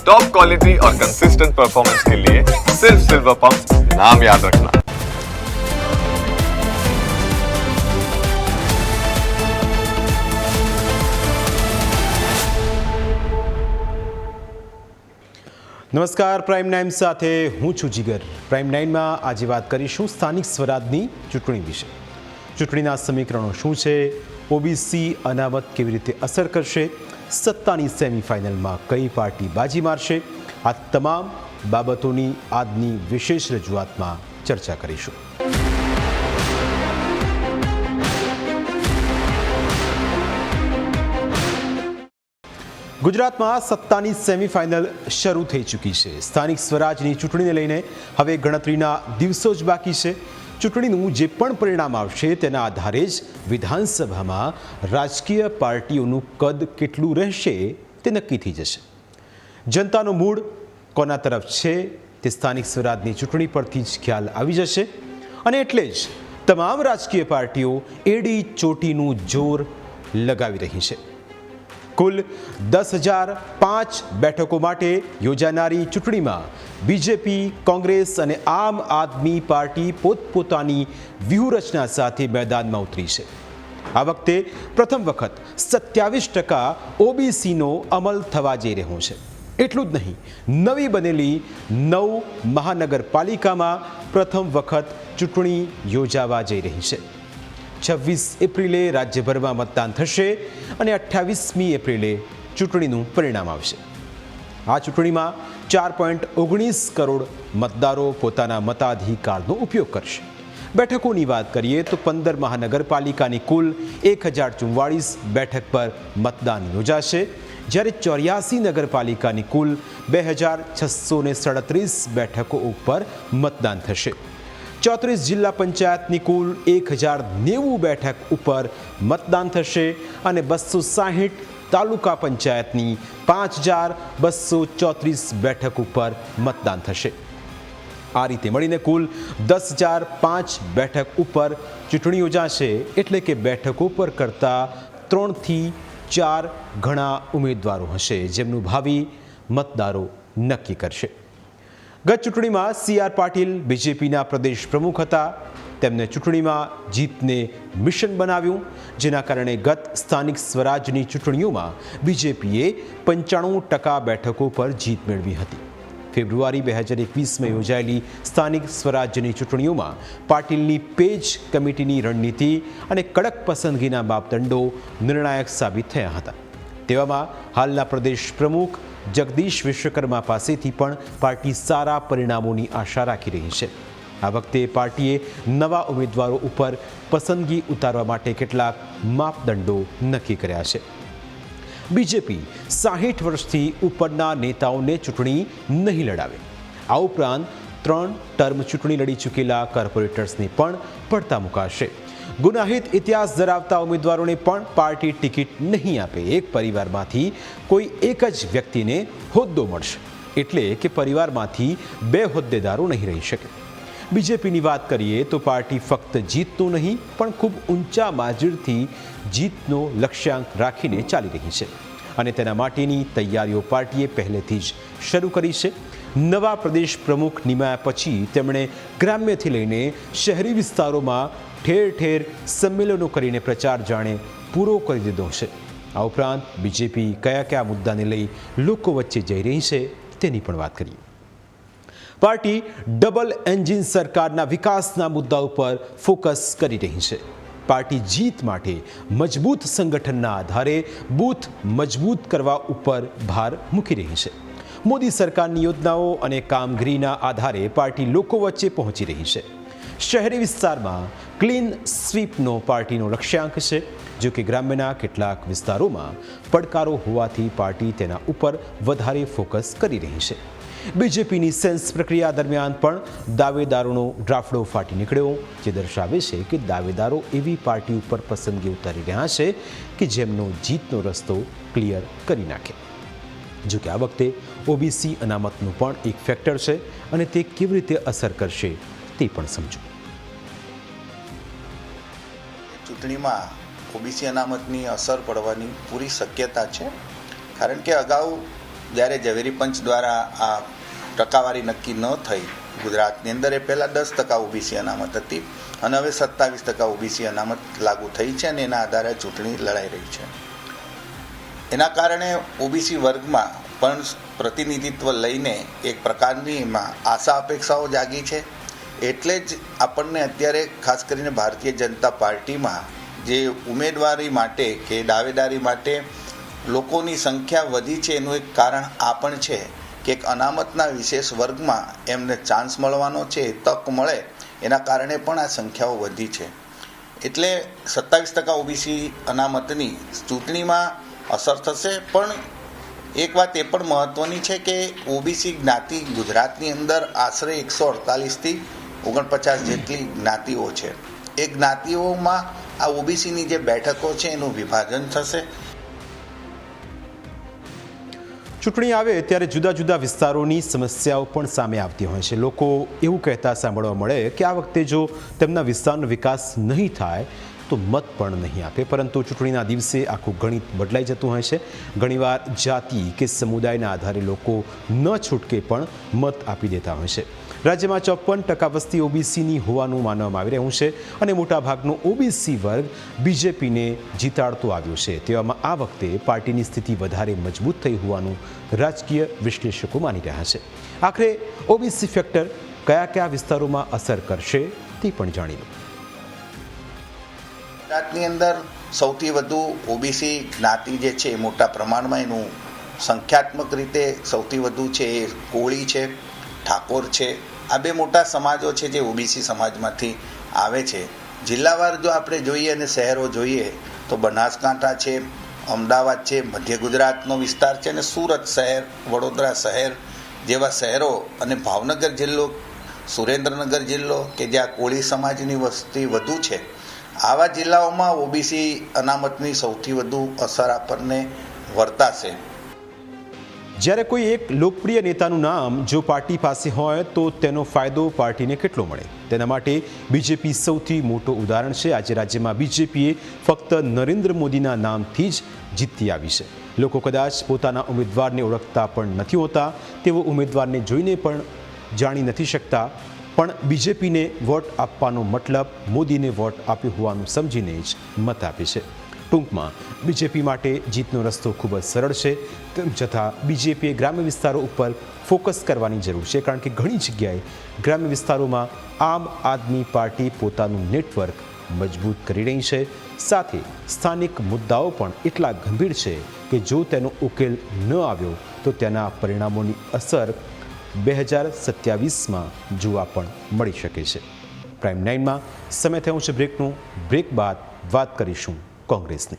Top quality और consistent performance के लिए सिर्फ सिल्वर पंप नाम याद रखना। નમસ્કાર, પ્રાઇમ 9 સાથે હું છું જીગર। પ્રાઇમ 9માં આજે વાત કરીશું સ્થાનિક સ્વરાજની ચૂંટણી વિશે। ચૂંટણીના સમીકરણો શું છે, ઓબીસી અનામત કેવી રીતે અસર કરશે, સત્તાની સેમિફાઇનલમાં કઈ પાર્ટી બાજી મારશે, આ તમામ બાબતોની આજની વિશેષ રજૂઆતમાં ચર્ચા કરીશું। ગુજરાતમાં સત્તાની સેમિફાઇનલ શરૂ થઈ ચૂકી છે। સ્થાનિક સ્વરાજની ચૂંટણીને લઈને હવે ગણતરીના દિવસો જ બાકી છે। ચૂંટણીનું જે પણ પરિણામ આવશે તેના આધારે જ વિધાનસભામાં રાજકીય પાર્ટીઓનું કદ કેટલું રહેશે તે નક્કી થઈ જશે। જનતાનો મૂડ કોના તરફ છે તે સ્થાનિક સ્વરાજની ચૂંટણી પરથી જ ખ્યાલ આવી જશે અને એટલે જ તમામ રાજકીય પાર્ટીઓ એડી ચોટીનું જોર લગાવી રહી છે। કુલ 10,005 બેઠકો માટે યોજાનારી ચૂંટણીમાં બીજેપી, કોંગ્રેસ અને આમ આદમી પાર્ટી પોતપોતાની વ્યૂહરચના સાથે મેદાનમાં ઉતરી છે। આ વખતે પ્રથમ વખત 27% ઓબીસીનો અમલ થવા જઈ રહ્યો છે। એટલું જ નહીં, નવી બનેલી 9 મહાનગરપાલિકામાં પ્રથમ વખત ચૂંટણી યોજાવા જઈ રહી છે। 26 એપ્રિલે રાજ્યભરમાં મતદાન થશે અને 28મી એપ્રિલે ચૂંટણીનું પરિણામ આવશે। આ ચૂંટણીમાં 4.19 કરોડ મતદારો પોતાના મતાધિકારનો ઉપયોગ કરશે। બેઠકોની વાત કરીએ તો 15 મહાનગરપાલિકાની કુલ 1044 બેઠક પર મતદાન યોજાશે, જ્યારે 84 નગરપાલિકાની કુલ 2637 બેઠકો ઉપર મતદાન થશે। 34 જિલ્લા પંચાયતની કુલ 1090 બેઠક ઉપર મતદાન થશે અને 260 તાલુકા પંચાયતની 5234 બેઠક ઉપર મતદાન થશે। આ રીતે મળીને કુલ 10,005 બેઠક ઉપર ચૂંટણી યોજાશે, એટલે કે બેઠકો પર કરતાં 3 થી 4 ઘણા ઉમેદવારો હશે, જેમનું ભાવિ મતદારો નક્કી કરશે। ગત ચૂંટણીમાં CR પાટીલ બીજેપીના પ્રદેશ પ્રમુખ હતા। તેમને ચૂંટણીમાં જીતને મિશન બનાવ્યું, જેના કારણે ગત સ્થાનિક સ્વરાજની ચૂંટણીઓમાં બીજેપીએ 95% બેઠકો પર જીત મેળવી હતી। ફેબ્રુઆરી 2021માં યોજાયેલી સ્થાનિક સ્વરાજ્યની ચૂંટણીઓમાં પાટીલની પેજ કમિટીની રણનીતિ અને કડક પસંદગીના માપદંડો નિર્ણાયક સાબિત થયા હતા। તેવામાં હાલના પ્રદેશ પ્રમુખ જગદીશ વિશ્વકર્મા પાસેથી પણ પાર્ટી સારા પરિણામોની આશા રાખી રહી છે। આ વખતે પાર્ટીએ નવા ઉમેદવારો ઉપર પસંદગી ઉતારવા માટે કેટલાક માપદંડો નક્કી કર્યા છે। બીજેપી 60 વર્ષથી ઉપરના નેતાઓને ચૂંટણી નહીં લડાવે। આ ઉપરાંત 3 ટર્મ ચૂંટણી લડી ચૂકેલા કોર્પોરેટર્સને પણ પડતા મુકાશે। ગુનાહિત ઇતિહાસ ધરાવતા ઉમેદવારોને પણ પાર્ટી ટિકિટ નહીં આપે। એક પરિવારમાંથી કોઈ એક જ વ્યક્તિને હોદ્દો મળશે, એટલે કે પરિવારમાંથી 2 હોદ્દેદારો નહીં રહી શકે। બીજેપીની વાત કરીએ તો પાર્ટી ફક્ત જીતનું નહીં પણ ખૂબ ઊંચા માર્જિનથી જીતનો લક્ષ્યાંક રાખીને ચાલી રહી છે અને તેના માટેની તૈયારીઓ પાર્ટીએ પહેલેથી જ શરૂ કરી છે। નવા પ્રદેશ પ્રમુખ નિમાયા પછી તેમણે ગ્રામ્યથી લઈને શહેરી વિસ્તારોમાં ઠેર ઠેર સંમેલનો કરીને પ્રચાર જાણે પૂરો કરી દીધો છે। આ ઉપરાંત બીજેપી કયા મુદ્દાને લઈ લોકો વચ્ચે જઈ રહી છે તેની પણ વાત કરીએ। પાર્ટી ડબલ એન્જિન સરકારના વિકાસના મુદ્દા ઉપર ફોકસ કરી રહી છે। પાર્ટી જીત માટે મજબૂત સંગઠનના આધારે બૂથ મજબૂત કરવા ઉપર ભાર મૂકી રહી છે। મોદી સરકારની યોજનાઓ અને કામગીરીના આધારે પાર્ટી લોકો વચ્ચે પહોંચી રહી છે। શહેરી વિસ્તારમાં ક્લીન સ્વીપનો પાર્ટીનો લક્ષ્યાંક છે, જો કે ગ્રામ્યના કેટલાક વિસ્તારોમાં પડકારો હોવાથી પાર્ટી તેના ઉપર વધારે ફોકસ કરી રહી છે। બીજેપીની સેન્સ પ્રક્રિયા દરમિયાન પણ દાવેદારોનો ડ્રાફડો ફાટી નીકળ્યો, જે દર્શાવે છે કે દાવેદારો એવી પાર્ટી ઉપર પસંદગી ઉતારી રહ્યા છે કે જેમનો જીતનો રસ્તો ક્લિયર કરી નાખે। જો કે આ વખતે ઓબીસી અનામતનું પણ એક ફેક્ટર છે અને તે કેવી રીતે અસર કરશે તે પણ સમજો। ચૂંટણીમાં ઓબીસી અનામતની અસર પડવાની પૂરી શક્યતા છે, કારણ કે અગાઉ જ્યારે ઝવેરી પંચ દ્વારા આ ટકાવારી નક્કી ન થઈ ગુજરાતની અંદર, એ પહેલાં 10% ઓબીસી અનામત હતી અને હવે 27% ઓબીસી અનામત લાગુ થઈ છે અને એના આધારે ચૂંટણી લડાઈ રહી છે. એના કારણે ઓબીસી વર્ગમાં પણ પ્રતિનિધિત્વ લઈને એક પ્રકારની એમાં આશા અપેક્ષાઓ જાગી છે. એટલે જ આપણને અત્યારે ખાસ કરીને ભારતીય જનતા પાર્ટીમાં જે ઉમેદવારી માટે કે દાવેદારી માટે લોકોની સંખ્યા વધી છે, એનું એક કારણ આ પણ છે કે એક અનામતના વિશેષ વર્ગમાં એમને ચાન્સ મળવાનો છે, તક મળે, એના કારણે પણ આ સંખ્યાઓ વધી છે. એટલે 27% ઓબીસી અનામતની ચૂંટણીમાં અસર થશે. પણ એક વાત એ પણ મહત્ત્વની છે કે ઓબીસી જ્ઞાતિ ગુજરાતની અંદર આશરે 148થી 49 જેટલી જ્ઞાતિઓ છે. એ જ્ઞાતિઓમાં આ ઓબીસીની જે બેઠકો છે એનું વિભાજન થશે. ચૂંટણી આવે ત્યારે જુદા જુદા વિસ્તારોની સમસ્યાઓ પણ સામે આવતી હોય છે. લોકો એવું કહેતા સાંભળવા મળે કે આ વખતે જો તેમના વિસ્તારનો વિકાસ નહીં થાય તો મત પણ નહીં આપે. પરંતુ ચૂંટણીના દિવસે આખું ગણિત બદલાઈ જતું હોય છે. ઘણીવાર જાતિ કે સમુદાયના આધારે લોકો ન છૂટકે પણ મત આપી દેતા હોય છે. રાજ્યમાં 54% વસ્તી ઓબીસીની હોવાનું માનવામાં આવી રહ્યું છે અને મોટાભાગનો ઓબીસી વર્ગ બીજેપીને જીતાડતો આવ્યો છે. તેવામાં આ વખતે પાર્ટીની સ્થિતિ વધારે મજબૂત થઈ હોવાનું રાજકીય વિશ્લેષકો માની રહ્યા છે. આખરે ઓબીસી ફેક્ટર કયા કયા વિસ્તારોમાં અસર કરશે તે પણ જાણી લો. ગુજરાતની અંદર સૌથી વધુ ઓબીસી જ્ઞાતિ જે છે એ મોટા પ્રમાણમાં એનું સંખ્યાત્મક રીતે સૌથી વધુ છે એ કોળી છે, ઠાકોર છે. આ બે મોટા સમાજો છે જે ઓબીસી સમાજમાંથી આવે છે. જિલ્લાવાર જો આપણે જોઈએ અને શહેરો જોઈએ તો બનાસકાંઠા છે, અમદાવાદ છે, મધ્ય ગુજરાતનો વિસ્તાર છે અને સુરત શહેર, વડોદરા શહેર જેવા શહેરો અને ભાવનગર જિલ્લો, સુરેન્દ્રનગર જિલ્લો કે જ્યાં કોળી સમાજની વસ્તી વધુ છે, આવા જિલ્લાઓમાં ઓબીસી અનામતની સૌથી વધુ અસર આપણને વર્તાશે. જ્યારે કોઈ એક લોકપ્રિય નેતાનું નામ જો પાર્ટી પાસે હોય તો તેનો ફાયદો પાર્ટીને કેટલો મળે, તેના માટે બીજેપી સૌથી મોટું ઉદાહરણ છે. આજે રાજ્યમાં બીજેપીએ ફક્ત નરેન્દ્ર મોદીના નામથી જ જીતી આવી છે. લોકો કદાચ પોતાના ઉમેદવારને ઓળખતા પણ નથી હોતા, તેવો ઉમેદવારને જોઈને પણ જાણી નથી શકતા, પણ બીજેપીને વોટ આપવાનો મતલબ મોદીને વોટ આપ્યો હોવાનું સમજીને જ મત આપે છે. ટૂંકમાં બીજેપી માટે જીતનો રસ્તો ખૂબ જ સરળ છે. તેમ છતાં બીજેપીએ ગ્રામ્ય વિસ્તારો ઉપર ફોકસ કરવાની જરૂર છે, કારણ કે ઘણી જગ્યાએ ગ્રામ્ય વિસ્તારોમાં આમ આદમી પાર્ટી પોતાનું નેટવર્ક મજબૂત કરી રહી છે. સાથે સ્થાનિક મુદ્દાઓ પણ એટલા ગંભીર છે કે જો તેનો ઉકેલ ન આવ્યો તો તેના પરિણામોની અસર 2027માં જોવા પણ મળી શકે છે. પ્રાઇમ 9માં સમય થયો છે બ્રેકનો. બ્રેક બાદ વાત કરીશું કોંગ્રેસની.